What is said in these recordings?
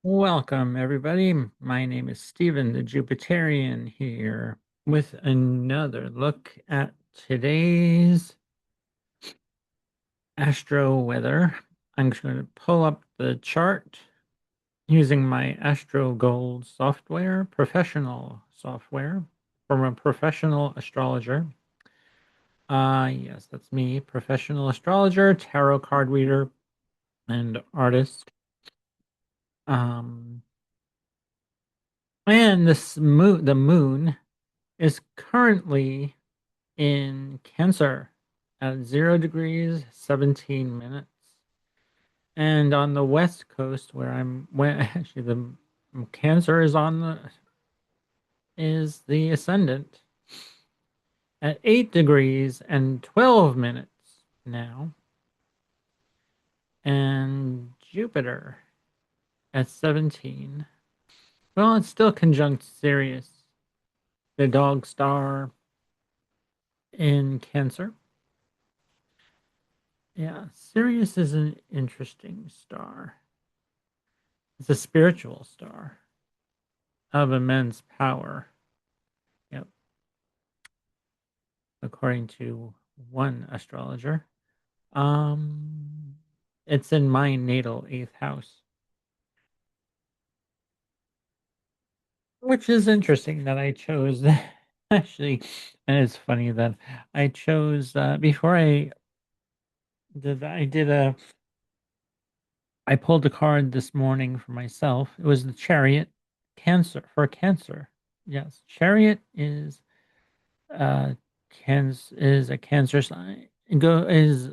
Welcome, everybody. My name is Stephen, the Jupiterian, here with another look at today's astro weather. I'm just going to pull up the chart using my Astro Gold software, professional software from a professional astrologer. Yes, that's me, professional astrologer, tarot card reader, and artist. Um, and the moon is currently in Cancer at 0 degrees 17 minutes. And on the west coast where actually the Cancer is the ascendant at 8 degrees and 12 minutes now. And Jupiter at 17. Well, it's still conjunct Sirius, the dog star in Cancer. Yeah, Sirius is an interesting star. It's a spiritual star of immense power. Yep, according to one astrologer. Um, it's in my natal eighth house, which is interesting that I chose actually, and it's funny that I chose before I did that. I pulled a card this morning for myself. It was the Chariot, Cancer for Cancer. Yes, Chariot uh is a Cancer sign. Go is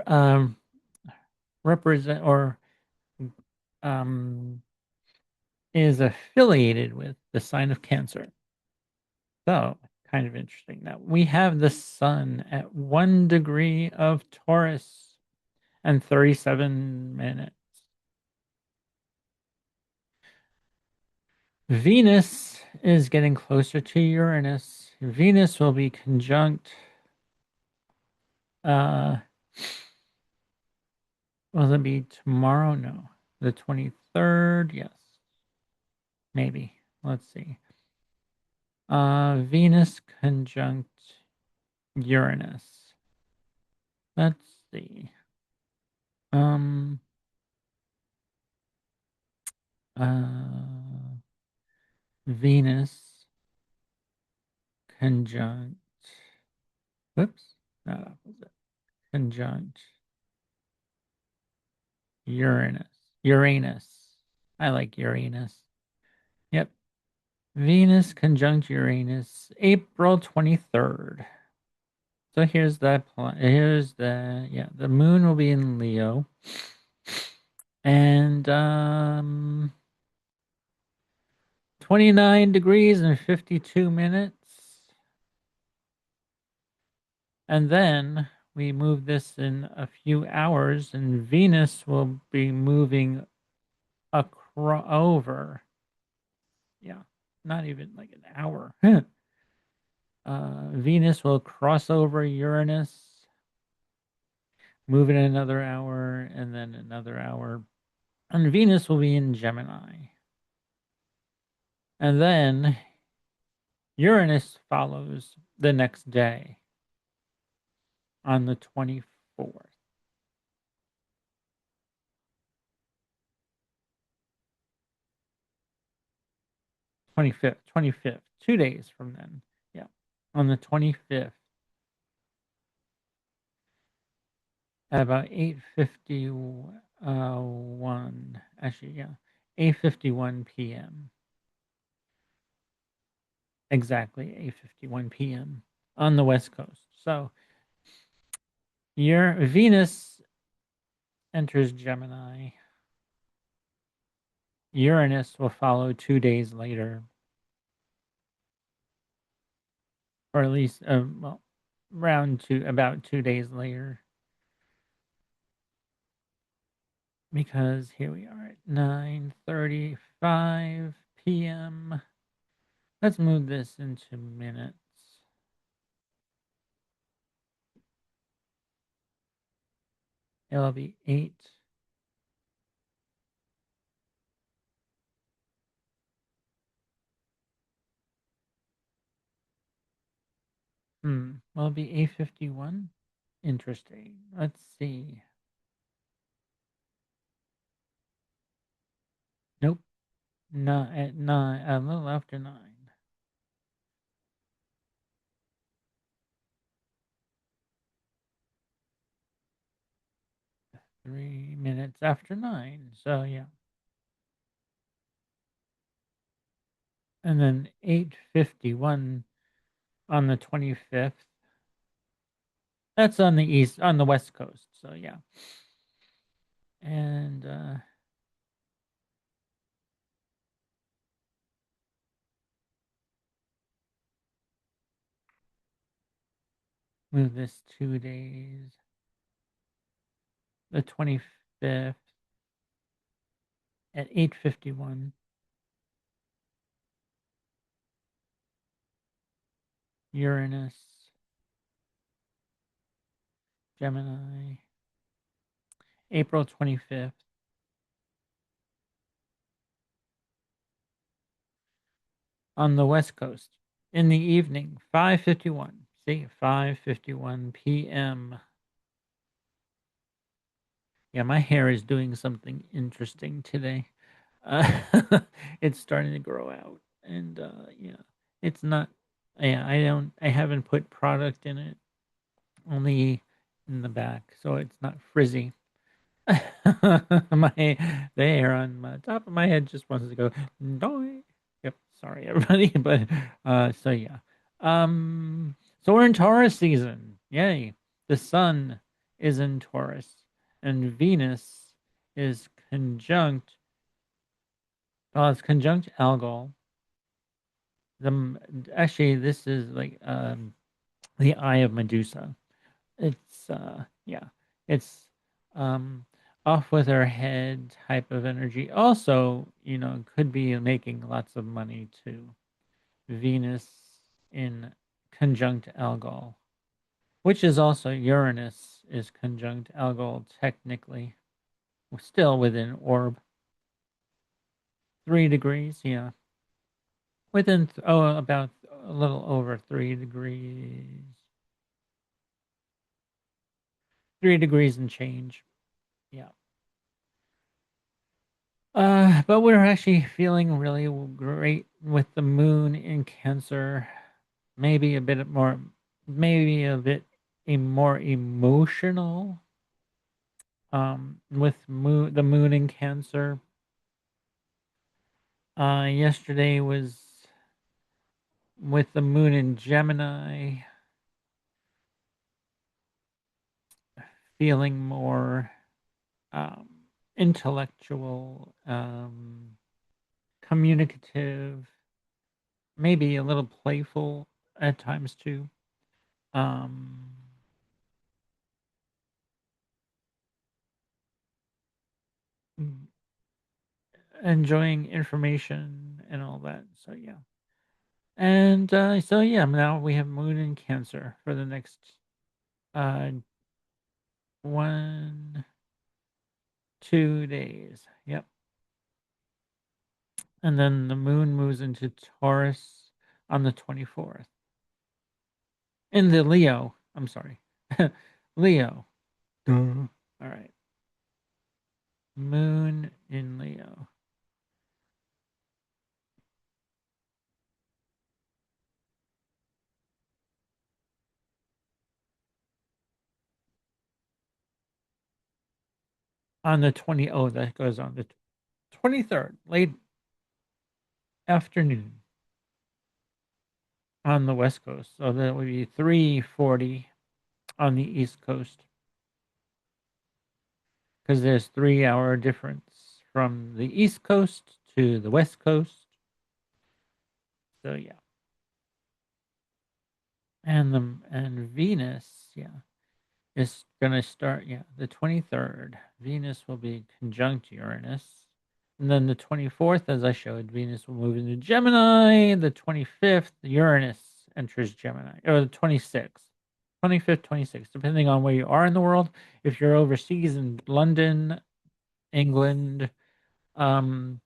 um represent or um is affiliated with the sign of Cancer. So kind of interesting. Now we have the sun at 1 degree of Taurus and 37 minutes. Venus is getting closer to Uranus. Venus will be conjunct uh will it be tomorrow? No. The 23rd? Yes. Maybe. Let's see. Venus conjunct Uranus. Let's see. Um, uh, Venus conjunct. Whoops, not opposite. Conjunct Uranus. Uranus. I like Uranus. Yep. Venus conjunct Uranus, April 23rd. So here's that. Here's the moon will be in Leo. And 29 degrees and 52 minutes. And then we move this in a few hours, and Venus will be moving over. Yeah, not even like an hour. Venus will cross over Uranus, move in another hour, and then another hour. And Venus will be in Gemini. And then Uranus follows the next day on the 24th. 25th, 25th, 2 days from then. Yeah. On the 25th at about 8:51. Actually, yeah. 8:51 p.m. Exactly 8:51 p.m. on the West Coast. So your Venus enters Gemini. Uranus will follow 2 days later, or at least well, about 2 days later. Because here we are at 9:35 p.m. Let's move this into minutes. It'll be 8 Will it be A51? Interesting. Let's see. Nope. Not at 9, a little after 9. 3 minutes after 9. So yeah. And then 8:51 on the 25th. That's on the on the west coast. So yeah. And move this 2 days. The 25th at 8:51. Uranus, Gemini, April 25th. On the west coast in the evening, 5:51. See, 5:51 p.m. Yeah, my hair is doing something interesting today. Uh, it's starting to grow out, and yeah, it's not. Yeah, I haven't put product in it, only in the back, so it's not frizzy. My the hair on the top of my head just wants to go doy. Yep, sorry everybody, but so yeah. So we're in Taurus season. Yay. The sun is in Taurus and Venus is conjunct it's conjunct Algol. The actually this is like the eye of Medusa. It's yeah, it's um off with her head type of energy. Also, could be making lots of money too. Venus in conjunct Algol, which is also Uranus is conjunct Algol technically. Still within orb. 3 degrees, yeah. Within about a little over 3 degrees. 3 degrees and change. Yeah. But we're actually feeling really great with the moon in Cancer. Maybe a bit more, maybe a bit more emotional. With the moon in Cancer. Yesterday was with the moon in Gemini, feeling more um, intellectual, communicative, maybe a little playful at times too. Um, Enjoying information and all that. So yeah, and so yeah, now we have Moon in Cancer for the next uh 2 days. Yep, and then the Moon moves into Taurus on the 24th. In the Leo, I'm sorry, Leo. Duh. All right, Moon in Leo on the 20. Oh, that goes on the 23rd, late afternoon on the West Coast. So that would be 3:40 on the East Coast because there's 3 hour difference from the East Coast to the West Coast. So yeah, and Venus, yeah, is gonna start. Yeah, the 23rd. Venus will be conjunct Uranus. And then the 24th, as I showed, Venus will move into Gemini. The 25th, Uranus enters Gemini. Or the 26th. 25th, 26th, depending on where you are in the world. If you're overseas in London, England, um,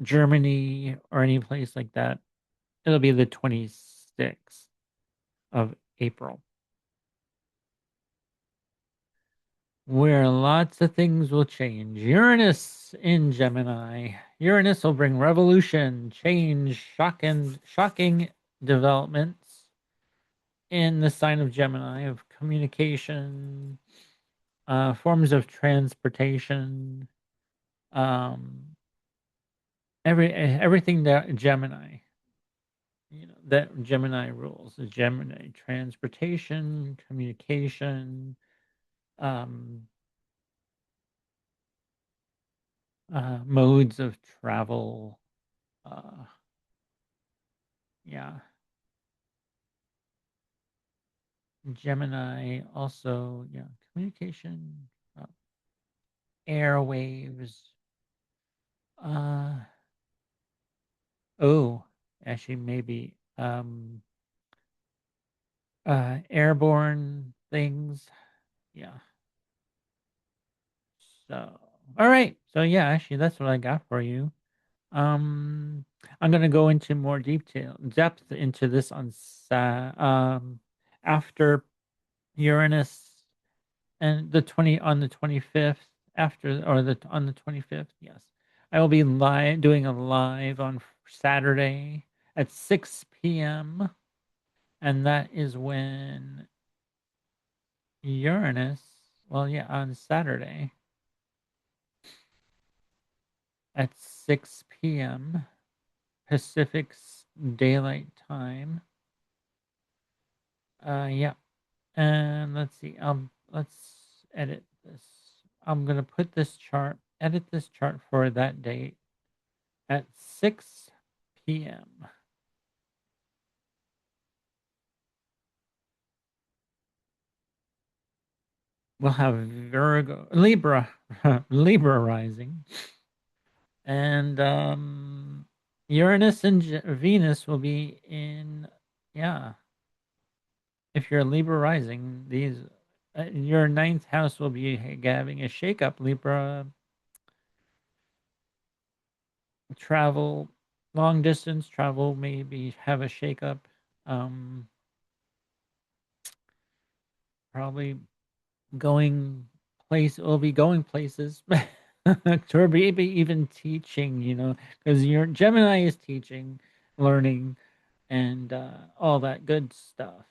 Germany, or any place like that, it'll be the 26th of April, where lots of things will change. Uranus in Gemini. Uranus will bring revolution, change, shocking developments in the sign of Gemini of communication, forms of transportation, um, everything that Gemini, that Gemini rules. The Gemini transportation, communication, um, modes of travel. Uh, yeah, Gemini also, yeah, communication, uh, airwaves. Uh, oh, actually, maybe airborne things. Yeah. So, all right. So yeah, actually, that's what I got for you. Um, I'm gonna go into more depth into this on after Uranus and the 25th after or the on the 25th. Yes, I will be live doing a live on Saturday at 6 p.m. and that is when Uranus. Well, yeah, on Saturday at 6 p.m. Pacific's daylight time. Yeah. And let's see. Let's edit this. I'm gonna edit this chart for that date at 6 p.m. We'll have Virgo, Libra, Libra rising, and Uranus and Venus will be in. Yeah, if you're Libra rising, your ninth house will be having a shakeup. Libra travel, long distance travel, maybe have a shakeup. Um, Probably going will be going places, or maybe even teaching. Because your Gemini is teaching, learning, and all that good stuff.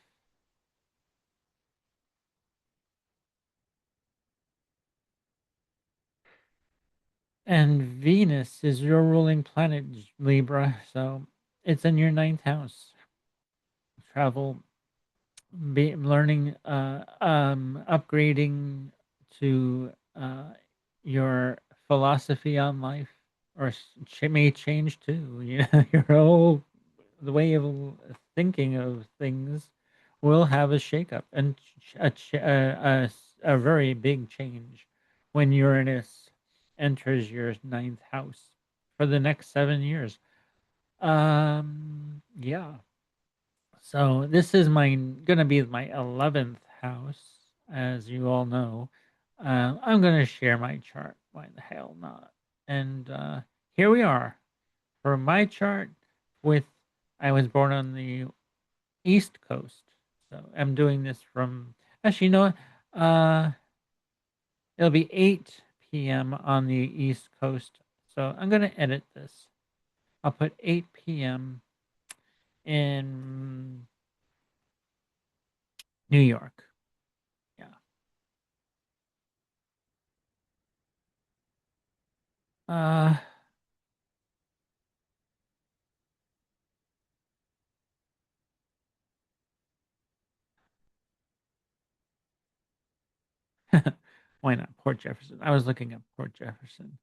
And Venus is your ruling planet, Libra, so it's in your ninth house. Travel, be learning, upgrading to your philosophy on life, or may change too. Your whole the way of thinking of things will have a shakeup and a very big change when Uranus enters your ninth house for the next 7 years. Yeah. So this is gonna be my 11th house, as you all know. I'm gonna share my chart. Why the hell not? And here we are for my chart. With I was born on the East Coast, so I'm doing this from. Actually, you know what? It'll be 8 p.m. on the East Coast, so I'm gonna edit this. I'll put 8 p.m. in New York. Yeah. Uh, why not Port Jefferson? I was looking at Port Jefferson.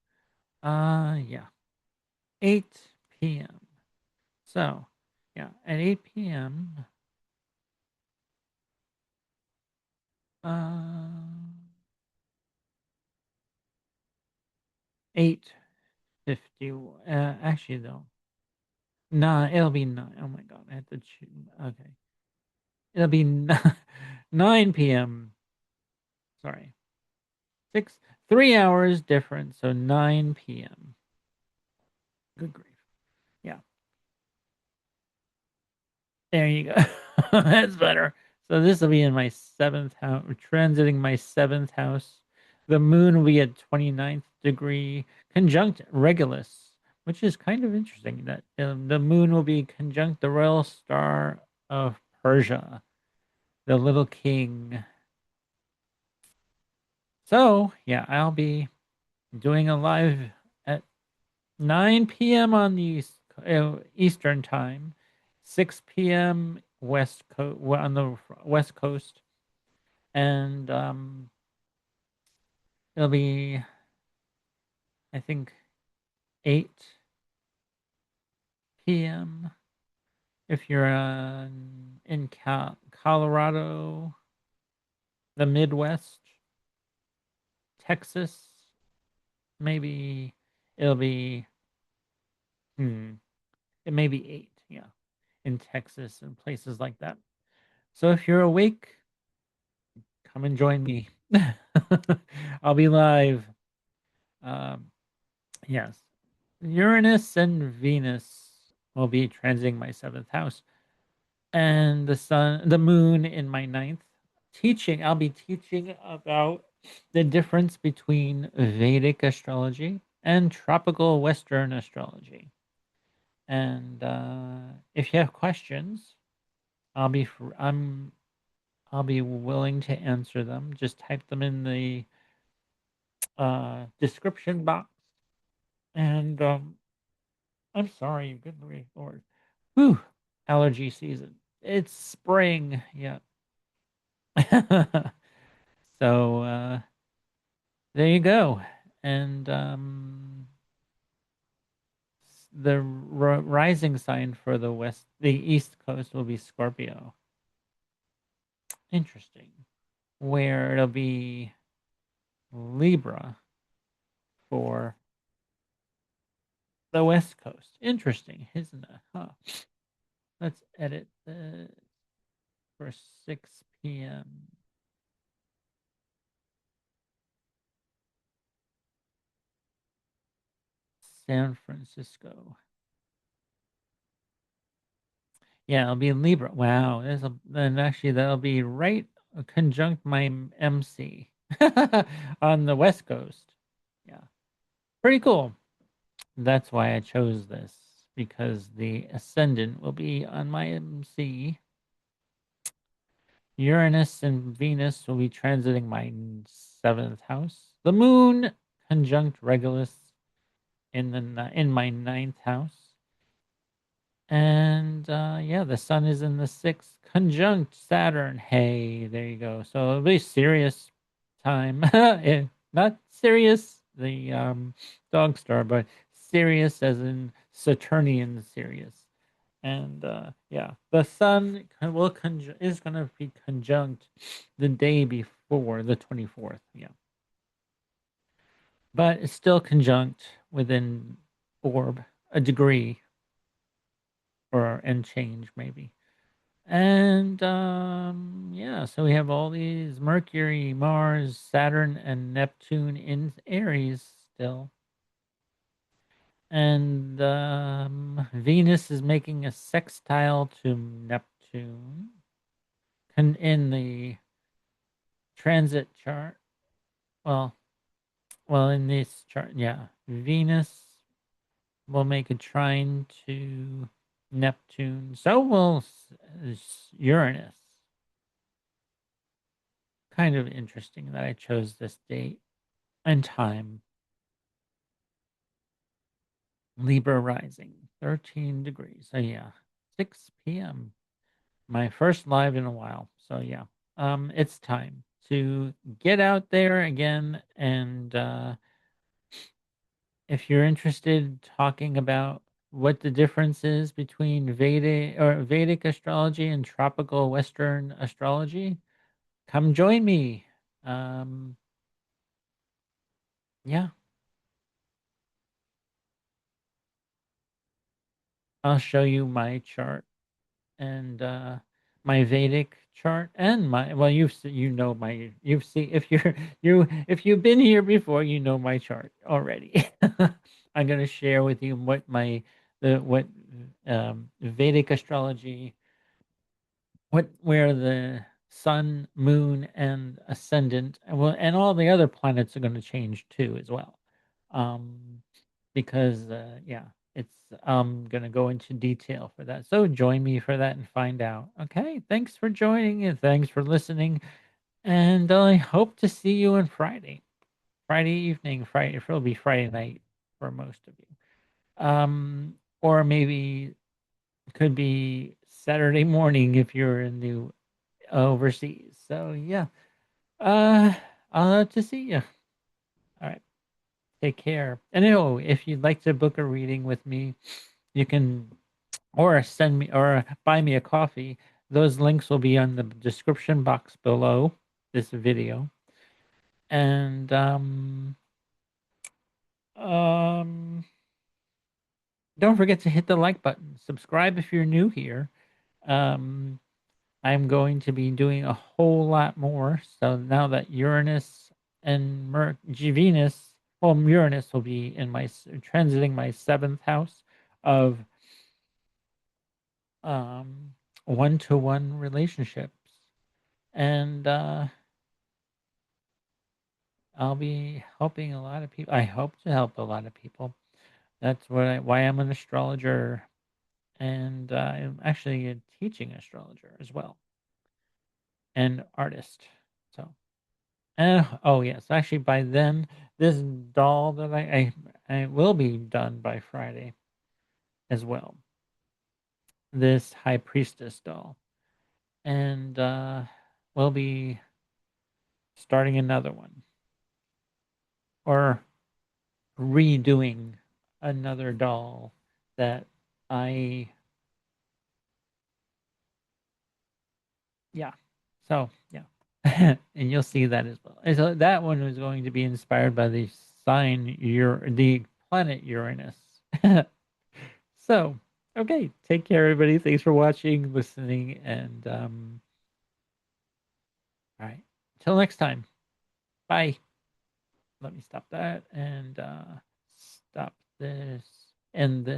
Yeah, 8 p.m. So, yeah, at 8 p.m. 8:50. Actually, though, nah, it'll be 9. Oh my God, I have to choose. Okay, it'll be 9 p.m. Sorry, 3 hours different, so 9 p.m. Good grief. Yeah, there you go. That's better. So this will be in my seventh house, transiting my seventh house. The moon will be at 29th degree, conjunct Regulus, which is kind of interesting that the moon will be conjunct the royal star of Persia, the little king. So, yeah, I'll be doing a live at 9 p.m. on the Eastern time, 6 p.m. West Coast on the West Coast, and it'll be I think 8 p.m. if you're in Colorado, the Midwest, Texas. Maybe it'll be hmm, it may be 8, yeah, in Texas and places like that. So if you're awake, come and join me. I'll be live. Um, yes. Uranus and Venus will be transiting my seventh house, and the moon in my ninth. I'll be teaching about the difference between Vedic astrology and tropical Western astrology. And if you have questions, I'll be fr- I'll be willing to answer them. Just type them in the description box. And I'm sorry, good Lord. Whew, allergy season. It's spring, yeah. So there you go. And the rising sign for the East Coast will be Scorpio. Interesting. Where it'll be Libra for the West Coast. Interesting, isn't it? Huh. Let's edit for 6 p.m. San Francisco. Yeah, it'll be in Libra. Wow, then actually that'll be right conjunct my MC on the West Coast. Yeah, pretty cool. That's why I chose this because the ascendant will be on my MC. Uranus and Venus will be transiting my seventh house. The moon conjunct Regulus in my ninth house. And yeah, the sun is in the sixth, conjunct Saturn. Hey, there you go. So it'll be serious time. Not serious, the dog star, but serious as in Saturnian serious. And yeah, the sun is going to be conjunct the day before the 24th. Yeah, but it's still conjunct within orb a degree or and change maybe. And yeah, so we have all these Mercury, Mars, Saturn, and Neptune in Aries still. And Venus is making a sextile to Neptune in the transit chart. Well, in this chart, yeah, Venus will make a trine to Neptune. So will Uranus. Kind of interesting that I chose this date and time. Libra rising, 13 degrees. So yeah, 6 p.m. My first live in a while. So yeah, it's time to get out there again. And if you're interested talking about what the difference is between Vedic astrology and tropical Western astrology, come join me. Um, yeah, I'll show you my chart and my Vedic chart and my you've seen if if you've been here before, you know my chart already. I'm going to share with you what Vedic astrology what where the sun, moon, and ascendant, and well, and all the other planets are going to change too as well. Um, because yeah, it's going to go into detail for that. So join me for that and find out. Okay, thanks for joining and thanks for listening, and I hope to see you on Friday evening. Friday, it'll be Friday night for most of you. Or maybe could be Saturday morning if you're in the overseas. So yeah, uh, I'll have to see you. All right, take care. And oh, if you'd like to book a reading with me, you can or send me or buy me a coffee. Those links will be on the description box below this video. And um, don't forget to hit the like button. Subscribe if you're new here. Um, I'm going to be doing a whole lot more. So now that Uranus and Venus, well, Uranus will be in my transiting my seventh house of um, one-to-one relationships, and I'll be helping a lot of people. I hope to help a lot of people. That's why I'm an astrologer, and I'm actually a teaching astrologer as well, and artist. So. Oh yes, actually by then this doll that I will be done by Friday as well. This high priestess doll, and we'll be starting another one or redoing another doll that I yeah. So yeah, and you'll see that as well. And so that one was going to be inspired by the planet Uranus. So, okay, take care, everybody. Thanks for watching, listening, and all right. Till next time. Bye. Let me stop that and stop this and this.